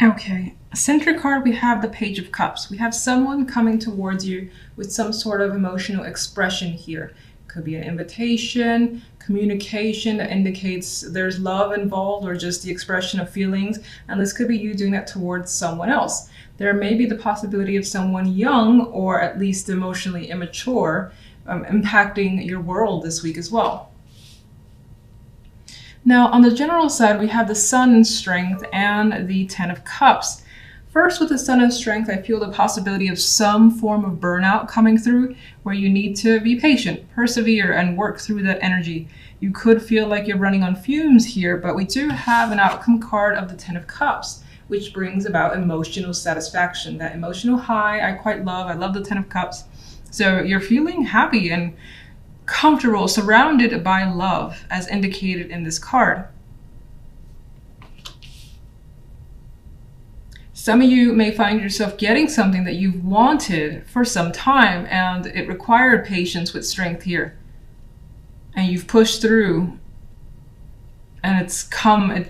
Okay, center card, we have the Page of Cups. We have someone coming towards you with some sort of emotional expression here. Could be an invitation, communication that indicates there's love involved or just the expression of feelings. And this could be you doing that towards someone else. There may be the possibility of someone young or at least emotionally immature impacting your world this week as well. Now, on the general side, we have the Sun in Strength and the Ten of Cups. First, with the Sun in Strength, I feel the possibility of some form of burnout coming through where you need to be patient, persevere, and work through that energy. You could feel like you're running on fumes here, but we do have an outcome card of the Ten of Cups, which brings about emotional satisfaction. That emotional high I quite love. I love the Ten of Cups. So you're feeling happy and comfortable, surrounded by love, as indicated in this card. Some of you may find yourself getting something that you've wanted for some time, and it required patience with strength here. And you've pushed through, and it's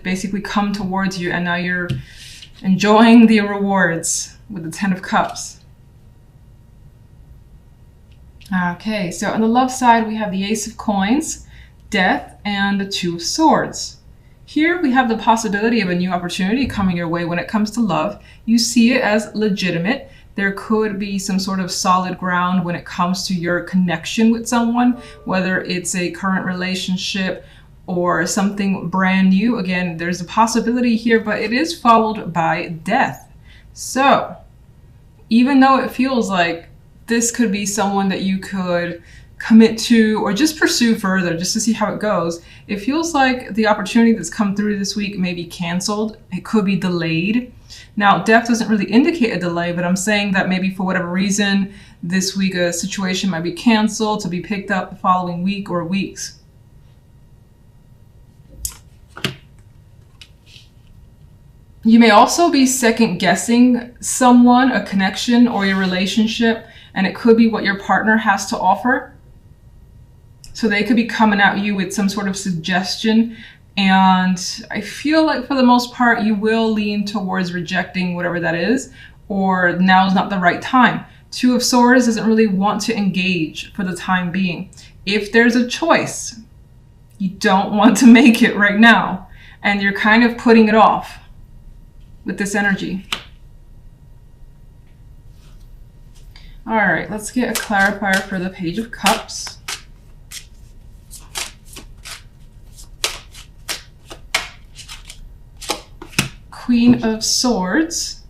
basically come towards you, and now you're enjoying the rewards with the Ten of Cups. Okay, so on the love side, we have the Ace of Coins, Death, and the Two of Swords. Here we have the possibility of a new opportunity coming your way when it comes to love. You see it as legitimate. There could be some sort of solid ground when it comes to your connection with someone, whether it's a current relationship or something brand new. Again, there's a possibility here, but it is followed by death. So even though it feels like this could be someone that you could commit to or just pursue further just to see how it goes, it feels like the opportunity that's come through this week may be canceled. It could be delayed. Now, death doesn't really indicate a delay, but I'm saying that maybe for whatever reason, this week a situation might be canceled to be picked up the following week or weeks. You may also be second guessing someone, a connection, or your relationship, and it could be what your partner has to offer. So they could be coming at you with some sort of suggestion, and I feel like for the most part you will lean towards rejecting whatever that is, or now is not the right time. Two of Swords doesn't really want to engage for the time being. If there's a choice, you don't want to make it right now, and you're kind of putting it off with this energy. All right, let's get a clarifier for the Page of Cups. Queen of Swords.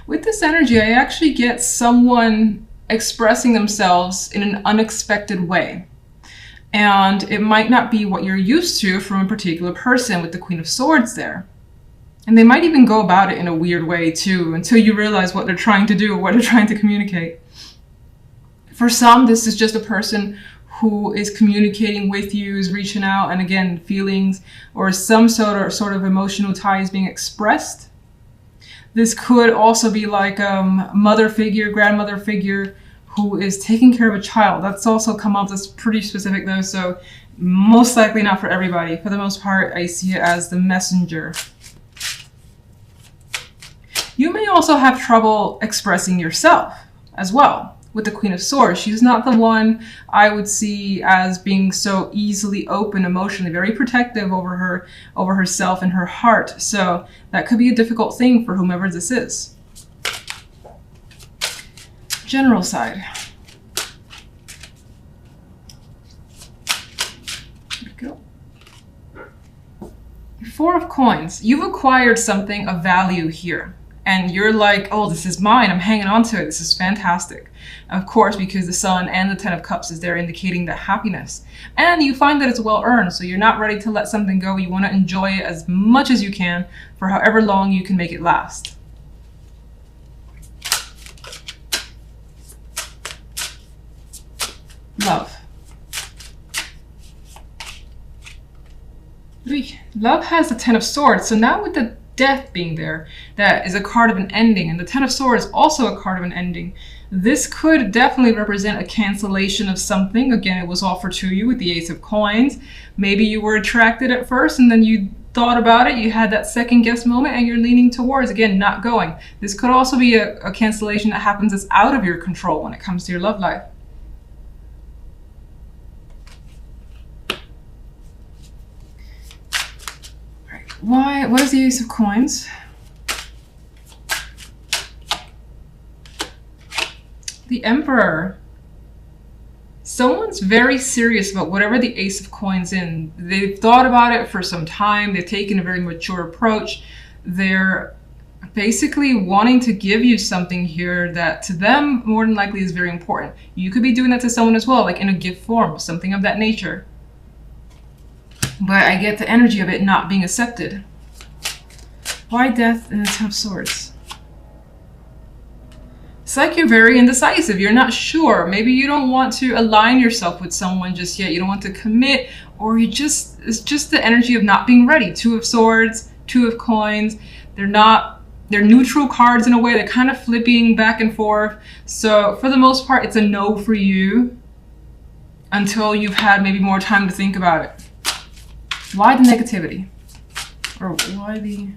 With this energy, I actually get someone expressing themselves in an unexpected way. And it might not be what you're used to from a particular person with the Queen of Swords there. And they might even go about it in a weird way too, until you realize what they're trying to do or what they're trying to communicate. For some, this is just a person who is communicating with you, is reaching out, and again, feelings or some sort of emotional ties being expressed. This could also be like a mother figure, grandmother figure who is taking care of a child. That's also come up. That's pretty specific though, so most likely not for everybody. For the most part, I see it as the messenger. You may also have trouble expressing yourself as well with the Queen of Swords. She's not the one I would see as being so easily open emotionally, very protective over herself and her heart. So that could be a difficult thing for whomever this is. General side. There we go. Four of Coins. You've acquired something of value here. And you're like, oh, this is mine. I'm hanging on to it. This is fantastic. Of course, because the Sun and the Ten of Cups is there indicating that happiness. And you find that it's well earned, so you're not ready to let something go. You want to enjoy it as much as you can for however long you can make it last. Love. Love has the Ten of Swords, so now with the Death being there, that is a card of an ending, and the Ten of Swords is also a card of an ending. This could definitely represent a cancellation of something. Again, it was offered to you with the Ace of Coins. Maybe you were attracted at first and then you thought about it, you had that second guess moment, and you're leaning towards, again, not going. This could also be a cancellation that happens that's out of your control when it comes to your love life. What is the Ace of Coins? The Emperor. Someone's very serious about whatever the Ace of Coins in. They've thought about it for some time. They've taken a very mature approach. They're basically wanting to give you something here that to them more than likely is very important. You could be doing that to someone as well, like in a gift form, something of that nature. But I get the energy of it not being accepted. Why Death and the Ten of Swords? It's like you're very indecisive. You're not sure. Maybe you don't want to align yourself with someone just yet. You don't want to commit, or it's just the energy of not being ready. Two of Swords, Two of Coins. They're neutral cards in a way. They're kind of flipping back and forth. So for the most part, it's a no for you until you've had maybe more time to think about it. Why the negativity? Or why the...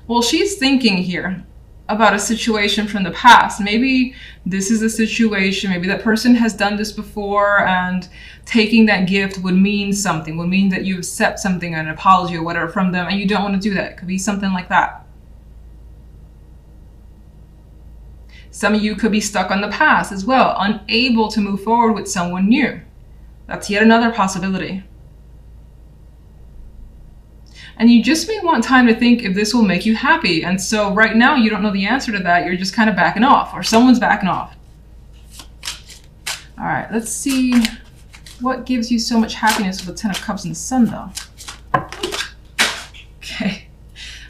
Well, she's thinking here about a situation from the past. Maybe this is a situation, maybe that person has done this before, and taking that gift would mean something, would mean that you accept something, an apology or whatever from them, and you don't want to do that. It could be something like that. Some of you could be stuck on the past as well, unable to move forward with someone new. That's yet another possibility. And you just may want time to think if this will make you happy. And so right now you don't know the answer to that. You're just kind of backing off, or someone's backing off. All right, let's see what gives you so much happiness with the Ten of Cups and the Sun, though. Okay.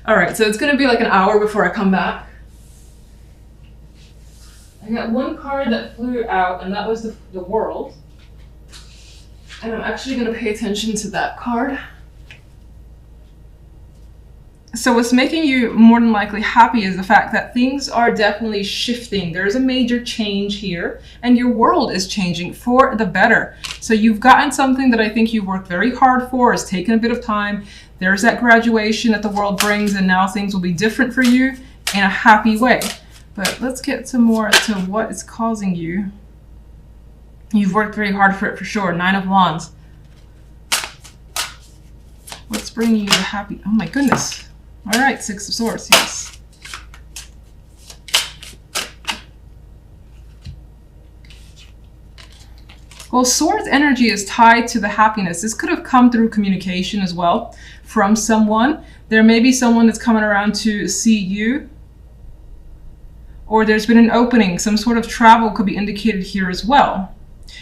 All right, so it's going to be like an hour before I come back. I got one card that flew out, and that was the World. And I'm actually going to pay attention to that card. So what's making you more than likely happy is the fact that things are definitely shifting. There's a major change here, and your world is changing for the better. So you've gotten something that I think you've worked very hard for. It's taken a bit of time. There's that graduation that the world brings, and now things will be different for you in a happy way. But let's get some more as to what is causing you. You've worked very hard for it for sure. Nine of Wands. What's bringing you the happy? Oh my goodness. All right, Six of Swords, yes. Well, Swords energy is tied to the happiness. This could have come through communication as well from someone. There may be someone that's coming around to see you, or there's been an opening. Some sort of travel could be indicated here as well.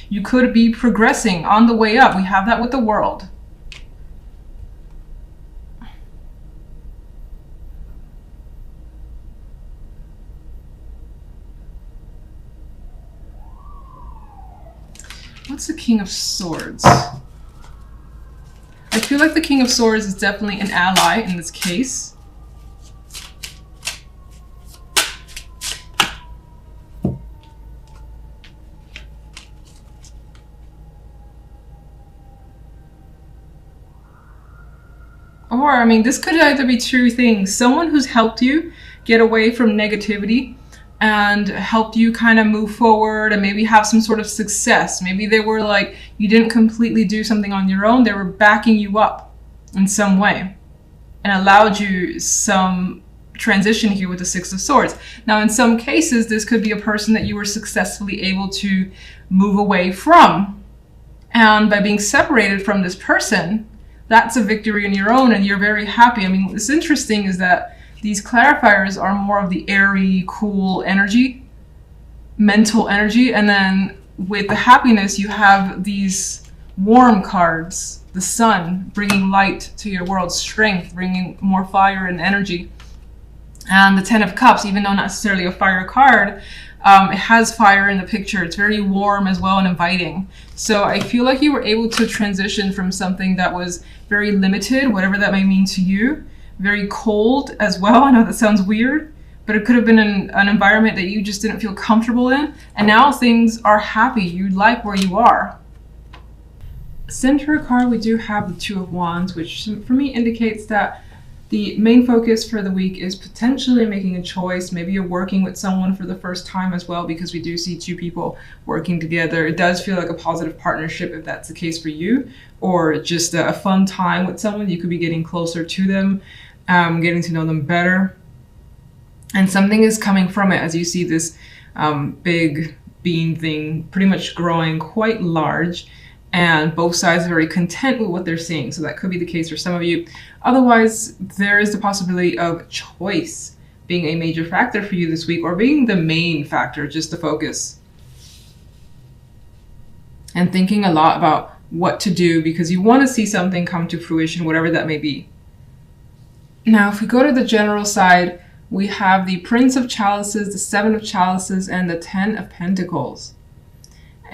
You could be progressing on the way up. We have that with the World. What's the King of Swords? I feel like the King of Swords is definitely an ally in this case. Or, I mean, this could either be two things. Someone who's helped you get away from negativity and helped you kind of move forward and maybe have some sort of success. Maybe they were like, you didn't completely do something on your own. They were backing you up in some way and allowed you some transition here with the Six of Swords. Now, in some cases, this could be a person that you were successfully able to move away from. And by being separated from this person, that's a victory on your own and you're very happy. I mean, what's interesting is that these clarifiers are more of the airy, cool energy, mental energy. And then with the happiness, you have these warm cards, the Sun, bringing light to your world, strength, bringing more fire and energy. And the Ten of Cups, even though not necessarily a fire card, it has fire in the picture. It's very warm as well and inviting. So I feel like you were able to transition from something that was very limited, whatever that may mean to you, very cold as well. I know that sounds weird, but it could have been an environment that you just didn't feel comfortable in. And now things are happy. You like where you are. Center card, we do have the Two of Wands, which for me indicates that the main focus for the week is potentially making a choice. Maybe you're working with someone for the first time as well, because we do see two people working together. It does feel like a positive partnership if that's the case for you, or just a fun time with someone. You could be getting closer to them, getting to know them better. And something is coming from it as you see this big bean thing pretty much growing quite large. And both sides are very content with what they're seeing. So that could be the case for some of you. Otherwise, there is the possibility of choice being a major factor for you this week, or being the main factor, just the focus. And thinking a lot about what to do, because you want to see something come to fruition, whatever that may be. Now, if we go to the general side, we have the Prince of Chalices, the Seven of Chalices, and the Ten of Pentacles.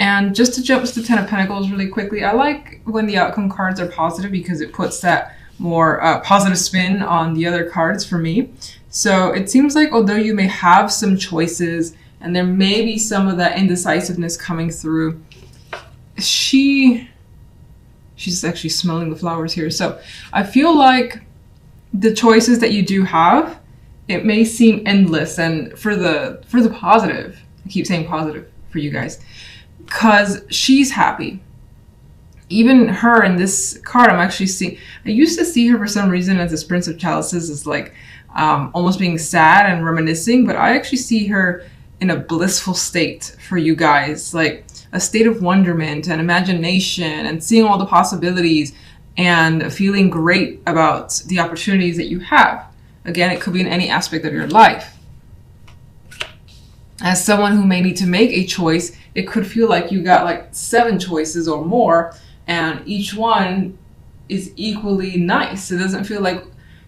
And just to jump to the Ten of Pentacles really quickly, I like when the outcome cards are positive, because it puts that more positive spin on the other cards for me. So it seems like although you may have some choices and there may be some of that indecisiveness coming through, she's actually smelling the flowers here. So I feel like the choices that you do have, it may seem endless, and for the positive, I keep saying positive for you guys, because she's happy. Even her in this card, I'm actually seeing, I used to see her for some reason as this Prince of Chalices as like almost being sad and reminiscing, but I actually see her in a blissful state for you guys, like a state of wonderment and imagination and seeing all the possibilities and feeling great about the opportunities that you have. Again, it could be in any aspect of your life. As someone who may need to make a choice, it could feel like you got like 7 choices or more, and each one is equally nice. It doesn't feel like,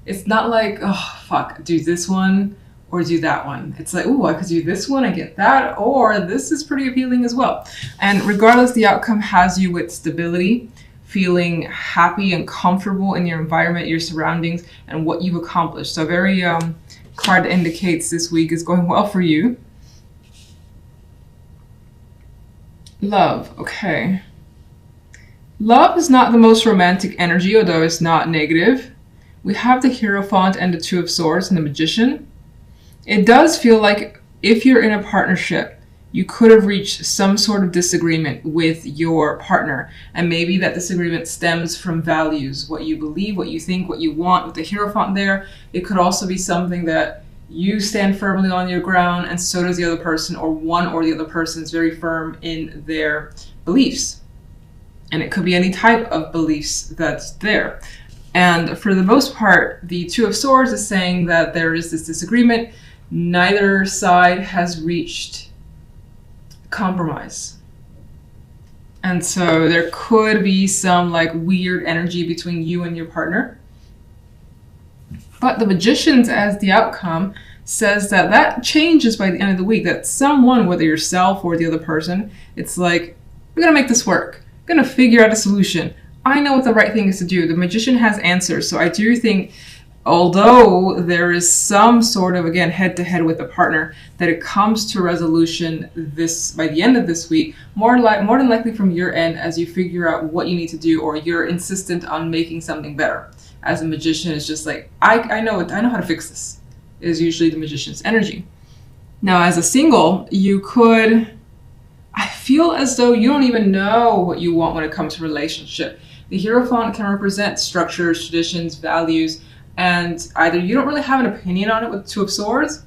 it's not like, oh, fuck, do this one or do that one. It's like, ooh, I could do this one, I get that, or this is pretty appealing as well. And regardless, the outcome has you with stability, feeling happy and comfortable in your environment, your surroundings, and what you've accomplished. So very card that indicates this week is going well for you. Love, okay. Love is not the most romantic energy, although it's not negative. We have the Hierophant and the Two of Swords and the Magician. It does feel like if you're in a partnership, you could have reached some sort of disagreement with your partner. And maybe that disagreement stems from values, what you believe, what you think, what you want. With the Hierophant there, it could also be something that you stand firmly on your ground and so does the other person, or one or the other person is very firm in their beliefs. And it could be any type of beliefs that's there. And for the most part, the Two of Swords is saying that there is this disagreement. Neither side has reached compromise. And so there could be some like weird energy between you and your partner. But the Magician's as the outcome says that that changes by the end of the week. That someone, whether yourself or the other person, it's like, we're gonna make this work. We're gonna figure out a solution. I know what the right thing is to do. The Magician has answers. So I do think, although there is some sort of, again, head-to-head with a partner, that it comes to resolution this by the end of this week, more than likely from your end, as you figure out what you need to do, or you're insistent on making something better. As a Magician, it's just like, I know how to fix this, is usually the Magician's energy. Now, as a single, you could, I feel as though you don't even know what you want when it comes to relationship. The Hierophant can represent structures, traditions, values, and either you don't really have an opinion on it with Two of Swords,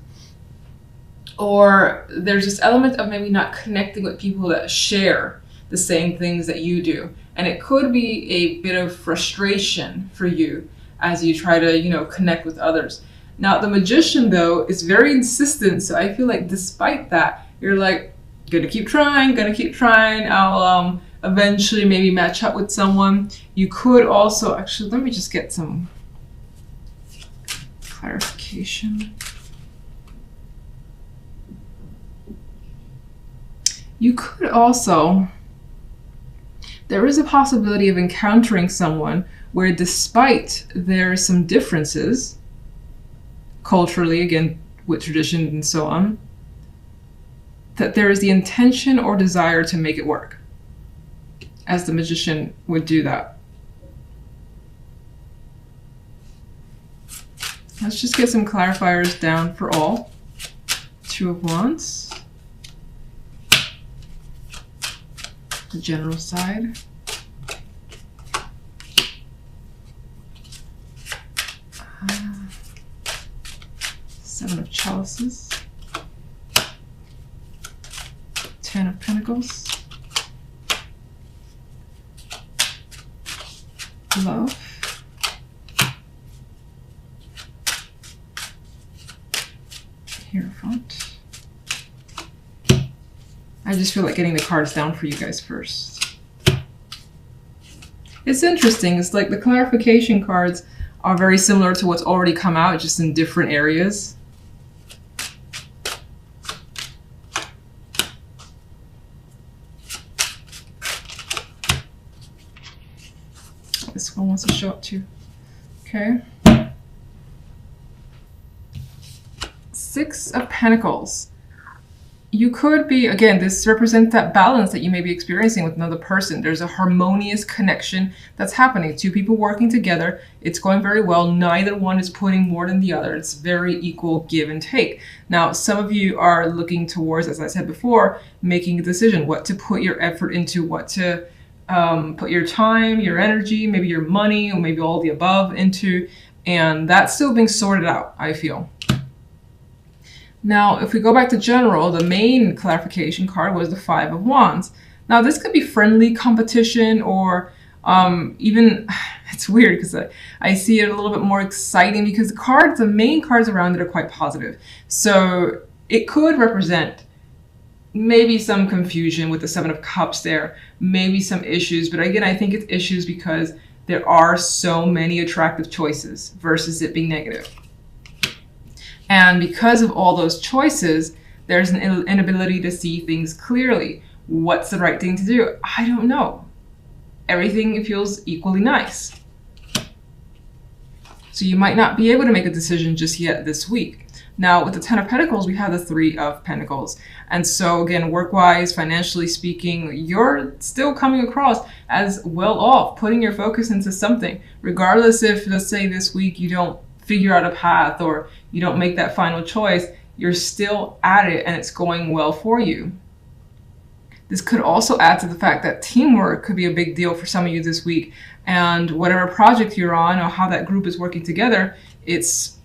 or there's this element of maybe not connecting with people that share the same things that you do. And it could be a bit of frustration for you as you try to, connect with others. Now, the Magician, though, is very insistent. So I feel like despite that, you're like, gonna keep trying. I'll eventually maybe match up with someone. You could also, actually, let me just get some clarification. You could also, there is a possibility of encountering someone where, despite there are some differences culturally, again, with traditions and so on, that there is the intention or desire to make it work. as the Magician would do that. Let's just get some clarifiers down for all. Two of Wands. The general side. Seven of Chalices. Ten of Pentacles. Love. Hierophant. I just feel like getting the cards down for you guys first. It's interesting. It's like the clarification cards are very similar to what's already come out, just in different areas. This one wants to show up too. Okay. Six of Pentacles. You could be, again, this represents that balance that you may be experiencing with another person. There's a harmonious connection that's happening. Two people working together. It's going very well. Neither one is putting more than the other. It's very equal give and take. Now, some of you are looking towards, as I said before, making a decision, what to put your effort into, what to put your time, your energy, maybe your money, or maybe all the above into. And that's still being sorted out, I feel. Now, if we go back to general, the main clarification card was the Five of Wands. Now, this could be friendly competition or even, it's weird because I see it a little bit more exciting because the main cards around it are quite positive. So it could represent maybe some confusion with the Seven of Cups there, maybe some issues. But again, I think it's issues because there are so many attractive choices versus it being negative. And because of all those choices, there's an inability to see things clearly. What's the right thing to do? I don't know. Everything feels equally nice. So you might not be able to make a decision just yet this week. Now, with the Ten of Pentacles, we have the Three of Pentacles. And so again, work-wise, financially speaking, you're still coming across as well off, putting your focus into something. Regardless if, let's say this week, you don't figure out a path or you don't make that final choice, you're still at it and it's going well for you. This could also add to the fact that teamwork could be a big deal for some of you this week, and whatever project you're on or how that group is working together, it's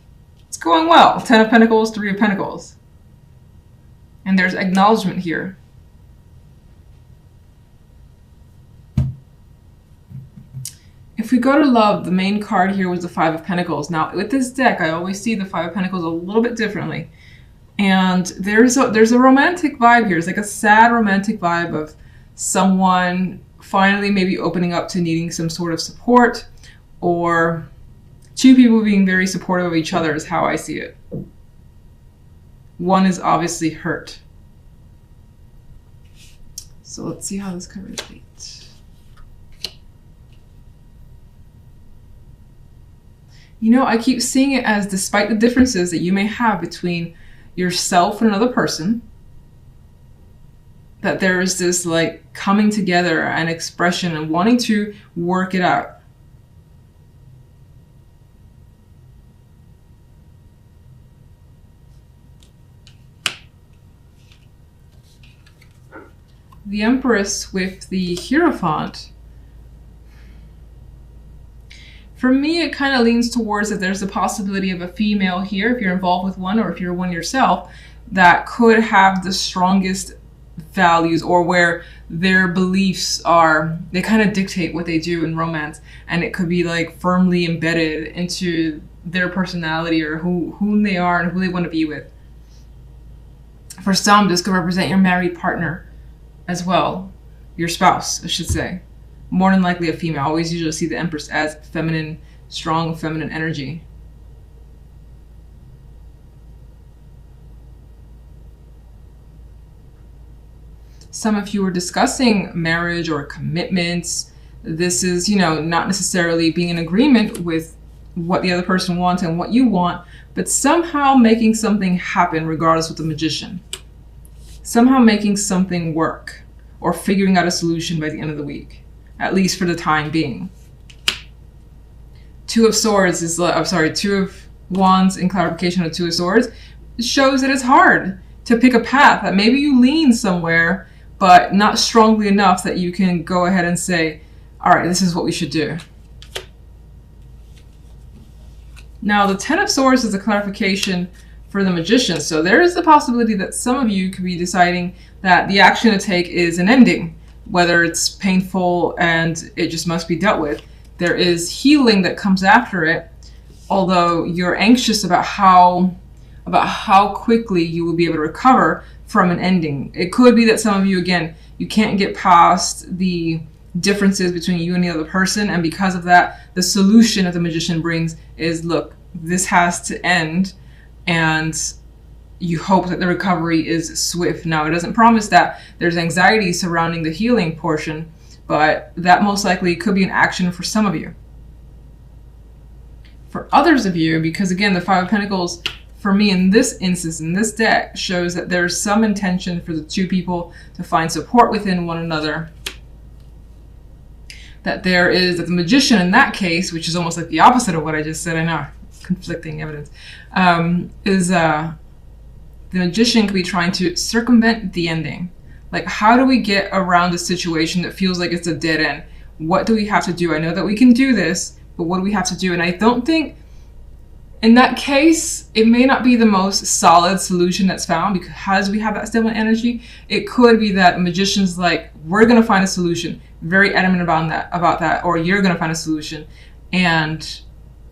going well. Ten of Pentacles, Three of Pentacles. And there's acknowledgement here. If we go to love, the main card here was the Five of Pentacles. Now, with this deck, I always see the Five of Pentacles a little bit differently. And there's a romantic vibe here. It's like a sad romantic vibe of someone finally maybe opening up to needing some sort of support, or two people being very supportive of each other is how I see it. One is obviously hurt. So let's see how this could relate. You know, I keep seeing it as, despite the differences that you may have between yourself and another person, that there is this like coming together and expression and wanting to work it out. The Empress with the Hierophant. For me, it kind of leans towards that there's a possibility of a female here, if you're involved with one or if you're one yourself, that could have the strongest values, or where their beliefs are, they kind of dictate what they do in romance. And it could be like firmly embedded into their personality or whom they are and who they want to be with. For some, this could represent your married partner as well, your spouse, I should say. More than likely a female. I always usually see the Empress as feminine, strong feminine energy. Some of you are discussing marriage or commitments. This is, you know, not necessarily being in agreement with what the other person wants and what you want, but somehow making something happen regardless with the Magician. Somehow making something work or figuring out a solution by the end of the week. at least for the time being. Two of Swords is, I'm sorry, Two of Wands in clarification of Two of Swords shows that it's hard to pick a path, that maybe you lean somewhere, but not strongly enough that you can go ahead and say, all right, this is what we should do. Now, the Ten of Swords is a clarification for the Magician. So there is the possibility that some of you could be deciding that the action to take is an ending, whether it's painful and it just must be dealt with. There is healing that comes after it, although you're anxious about how quickly you will be able to recover from an ending. It could be that some of you, again, you can't get past the differences between you and the other person, and because of that, the solution that the Magician brings is, look, this has to end, and you hope that the recovery is swift. Now, it doesn't promise that. There's anxiety surrounding the healing portion, but that most likely could be an action for some of you. For others of you, because again, the Five of Pentacles, for me in this instance, in this deck, shows that there's some intention for the two people to find support within one another. That the Magician in that case, which is almost like the opposite of what I just said, I know, conflicting evidence, the Magician could be trying to circumvent the ending. Like, how do we get around a situation that feels like it's a dead end? What do we have to do? I know that we can do this, but what do we have to do? And I don't think, in that case, it may not be the most solid solution that's found, because we have that stable energy. It could be that Magician's like, we're going to find a solution, very adamant about that, or you're going to find a solution. And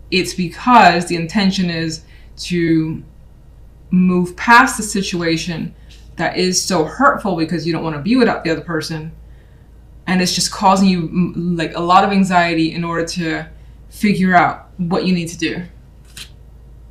it's because the intention is to move past the situation that is so hurtful because you don't want to be without the other person. And it's just causing you like a lot of anxiety in order to figure out what you need to do.